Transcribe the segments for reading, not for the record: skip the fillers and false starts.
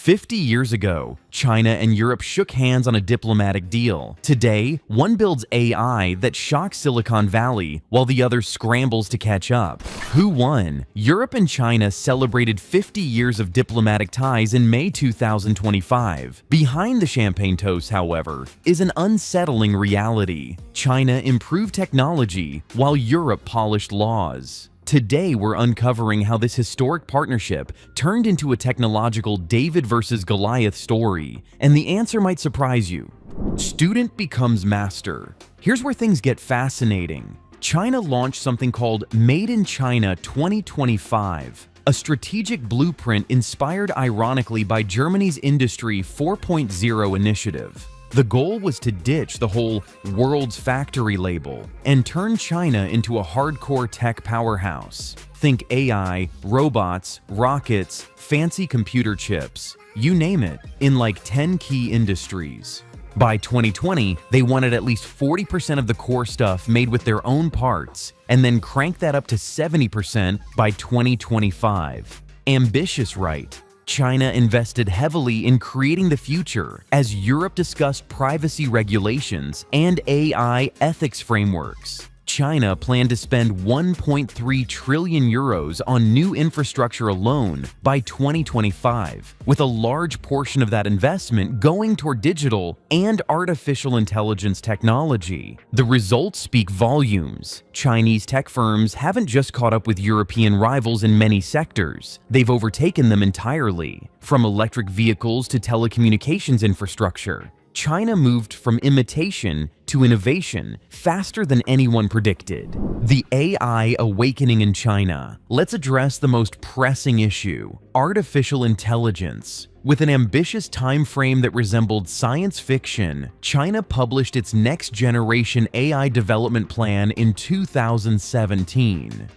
50 years ago, China and Europe shook hands on a diplomatic deal. Today, one builds AI that shocks Silicon Valley while the other scrambles to catch up. Who won? Europe and China celebrated 50 years of diplomatic ties in May 2025. Behind the champagne toast, however, is an unsettling reality. China improved technology while Europe polished laws. Today, we're uncovering how this historic partnership turned into a technological David versus Goliath story, and the answer might surprise you. Student becomes master. Here's where things get fascinating. China launched something called Made in China 2025, a strategic blueprint inspired ironically by Germany's Industry 4.0 initiative. The goal was to ditch the whole world's factory label and turn China into a hardcore tech powerhouse. Think AI, robots, rockets, fancy computer chips, you name it, in like 10 key industries. By 2020, they wanted at least 40% of the core stuff made with their own parts, and then crank that up to 70% by 2025. Ambitious, right? China invested heavily in creating the future as Europe discussed privacy regulations and AI ethics frameworks. China planned to spend 1.3 trillion euros on new infrastructure alone by 2025, with a large portion of that investment going toward digital and artificial intelligence technology. The results speak volumes. Chinese tech firms haven't just caught up with European rivals in many sectors, they've overtaken them entirely. From electric vehicles to telecommunications infrastructure, China moved from imitation to innovation faster than anyone predicted. The AI awakening in China. Let's address the most pressing issue: artificial intelligence. With an ambitious time frame that resembled science fiction, China published its next-generation AI development plan in 2017.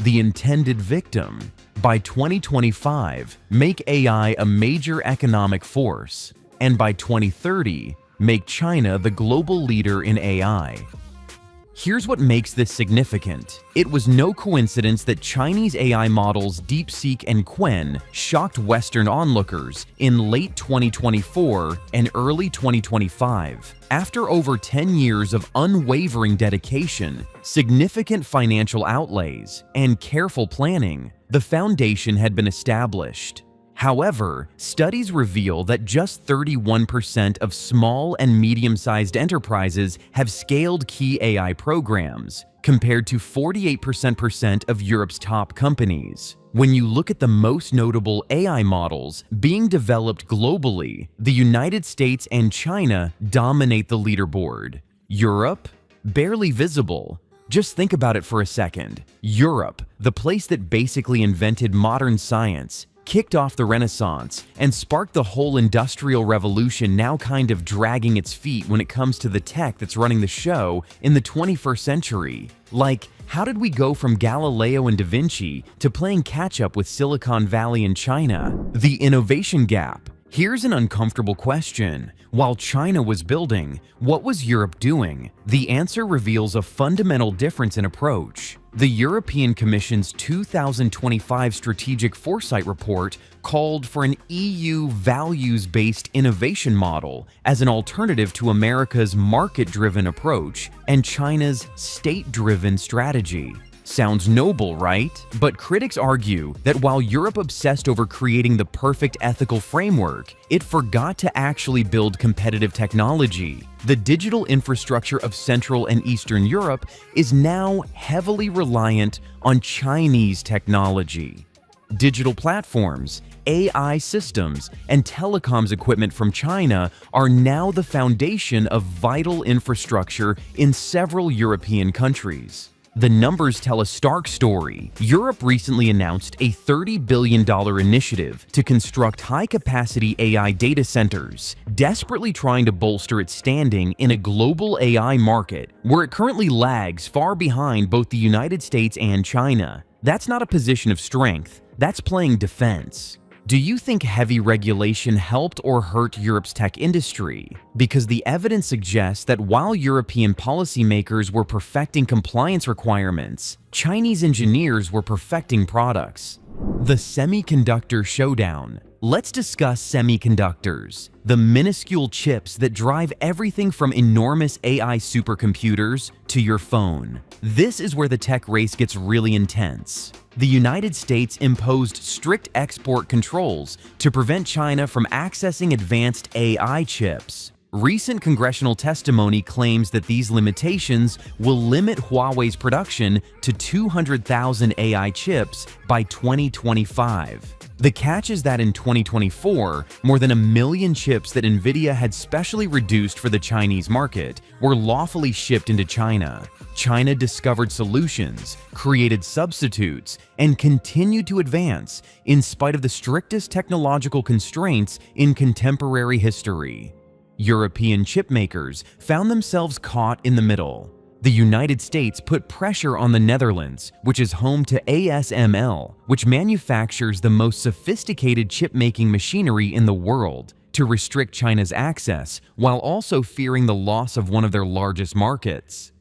The intended victim: by 2025, make AI a major economic force, and by 2030, make China the global leader in AI. Here's what makes this significant. It was no coincidence that Chinese AI models DeepSeek and Qwen shocked Western onlookers in late 2024 and early 2025. After over 10 years of unwavering dedication, significant financial outlays, and careful planning, the foundation had been established. However, studies reveal that just 31% of small and medium-sized enterprises have scaled key AI programs, compared to 48% of Europe's top companies. When you look at the most notable AI models being developed globally, the United States and China dominate the leaderboard. Europe? Barely visible. Just think about it for a second. Europe, the place that basically invented modern science, kicked off the Renaissance, and sparked the whole industrial revolution, now kind of dragging its feet when it comes to the tech that's running the show in the 21st century. Like, how did we go from Galileo and Da Vinci to playing catch-up with Silicon Valley and China? The innovation gap. Here's an uncomfortable question. While China was building, what was Europe doing? The answer reveals a fundamental difference in approach. The European Commission's 2025 Strategic Foresight Report called for an EU values-based innovation model as an alternative to America's market-driven approach and China's state-driven strategy. Sounds noble, right? But critics argue that while Europe obsessed over creating the perfect ethical framework, it forgot to actually build competitive technology. The digital infrastructure of Central and Eastern Europe is now heavily reliant on Chinese technology. Digital platforms, AI systems, and telecoms equipment from China are now the foundation of vital infrastructure in several European countries. The numbers tell a stark story. Europe recently announced a $30 billion initiative to construct high-capacity AI data centers, desperately trying to bolster its standing in a global AI market where it currently lags far behind both the United States and China. That's not a position of strength, that's playing defense. Do you think heavy regulation helped or hurt Europe's tech industry? Because the evidence suggests that while European policymakers were perfecting compliance requirements, Chinese engineers were perfecting products. The semiconductor showdown. Let's discuss semiconductors, the minuscule chips that drive everything from enormous AI supercomputers to your phone. This is where the tech race gets really intense. The United States imposed strict export controls to prevent China from accessing advanced AI chips. Recent congressional testimony claims that these limitations will limit Huawei's production to 200,000 AI chips by 2025. The catch is that in 2024, more than 1 million chips that NVIDIA had specially reduced for the Chinese market were lawfully shipped into China. China discovered solutions, created substitutes, and continued to advance in spite of the strictest technological constraints in contemporary history. European chip makers found themselves caught in the middle. The United States put pressure on the Netherlands, which is home to ASML, which manufactures the most sophisticated chip-making machinery in the world, to restrict China's access while also fearing the loss of one of their largest markets.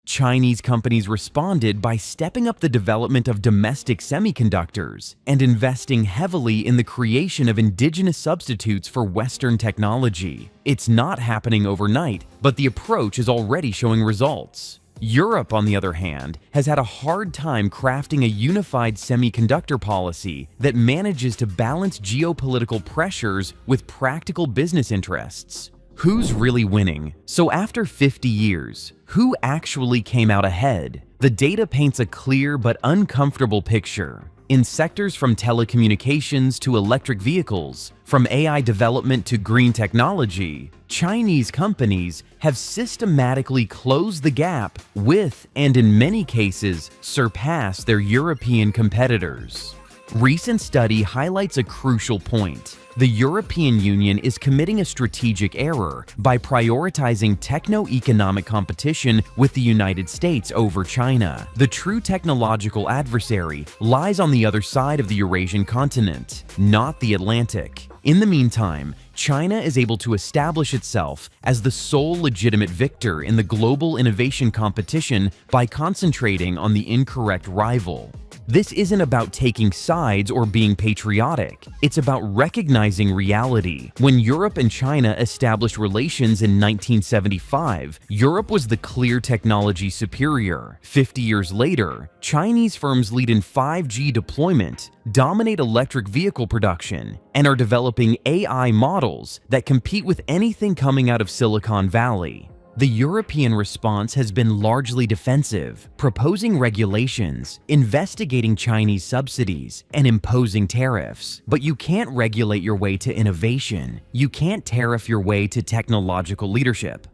Chinese companies responded by stepping up the development of domestic semiconductors and investing heavily in the creation of indigenous substitutes for Western technology. It's not happening overnight, but the approach is already showing results. Europe, on the other hand, has had a hard time crafting a unified semiconductor policy that manages to balance geopolitical pressures with practical business interests. Who's really winning? So after 50 years, who actually came out ahead? The data paints a clear but uncomfortable picture. In sectors from telecommunications to electric vehicles, from AI development to green technology, Chinese companies have systematically closed the gap with, and in many cases, surpassed their European competitors. Recent study highlights a crucial point. The European Union is committing a strategic error by prioritizing techno-economic competition with the United States over China. The true technological adversary lies on the other side of the Eurasian continent, not the Atlantic. In the meantime, China is able to establish itself as the sole legitimate victor in the global innovation competition by concentrating on the incorrect rival. This isn't about taking sides or being patriotic. It's about recognizing reality. When Europe and China established relations in 1975, Europe was the clear technology superior. 50 years later, Chinese firms lead in 5G deployment, dominate electric vehicle production, and are developing AI models that compete with anything coming out of Silicon Valley. The European response has been largely defensive, proposing regulations, investigating Chinese subsidies, and imposing tariffs. But you can't regulate your way to innovation. You can't tariff your way to technological leadership.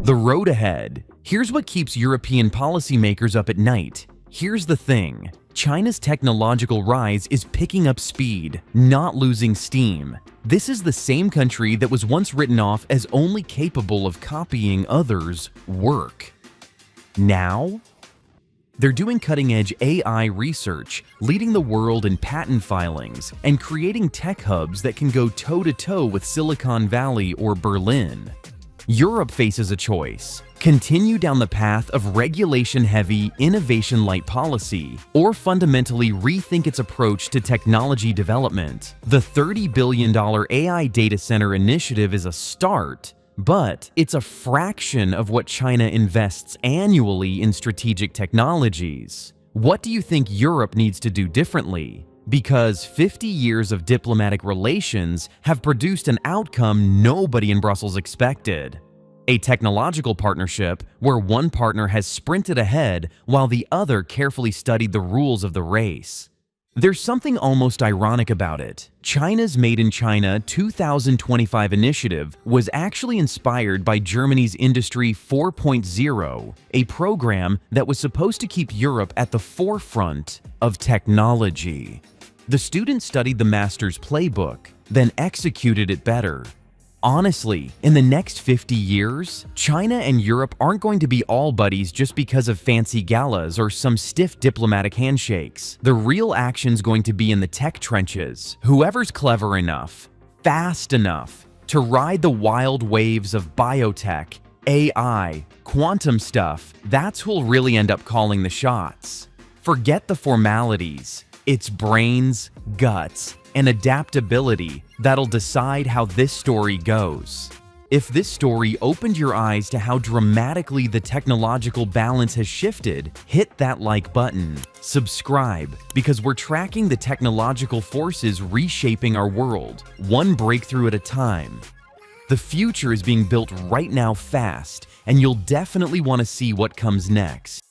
The road ahead. Here's what keeps European policymakers up at night. Here's the thing. China's technological rise is picking up speed, not losing steam. This is the same country that was once written off as only capable of copying others' work. Now, they're doing cutting-edge AI research, leading the world in patent filings, and creating tech hubs that can go toe-to-toe with Silicon Valley or Berlin. Europe faces a choice. Continue down the path of regulation-heavy, innovation-light policy, or fundamentally rethink its approach to technology development. The $30 billion AI data center initiative is a start, but it's a fraction of what China invests annually in strategic technologies. What do you think Europe needs to do differently? Because 50 years of diplomatic relations have produced an outcome nobody in Brussels expected. A technological partnership where one partner has sprinted ahead while the other carefully studied the rules of the race. There's something almost ironic about it. China's Made in China 2025 initiative was actually inspired by Germany's Industry 4.0, a program that was supposed to keep Europe at the forefront of technology. The students studied the master's playbook, then executed it better. Honestly, in the next 50 years, China and Europe aren't going to be all buddies just because of fancy galas or some stiff diplomatic handshakes. The real action's going to be in the tech trenches. Whoever's clever enough, fast enough, to ride the wild waves of biotech, AI, quantum stuff, that's who'll really end up calling the shots. Forget the formalities. It's brains, guts, and adaptability that'll decide how this story goes. If this story opened your eyes to how dramatically the technological balance has shifted, hit that like button. Subscribe, because we're tracking the technological forces reshaping our world, one breakthrough at a time. The future is being built right now fast, and you'll definitely want to see what comes next.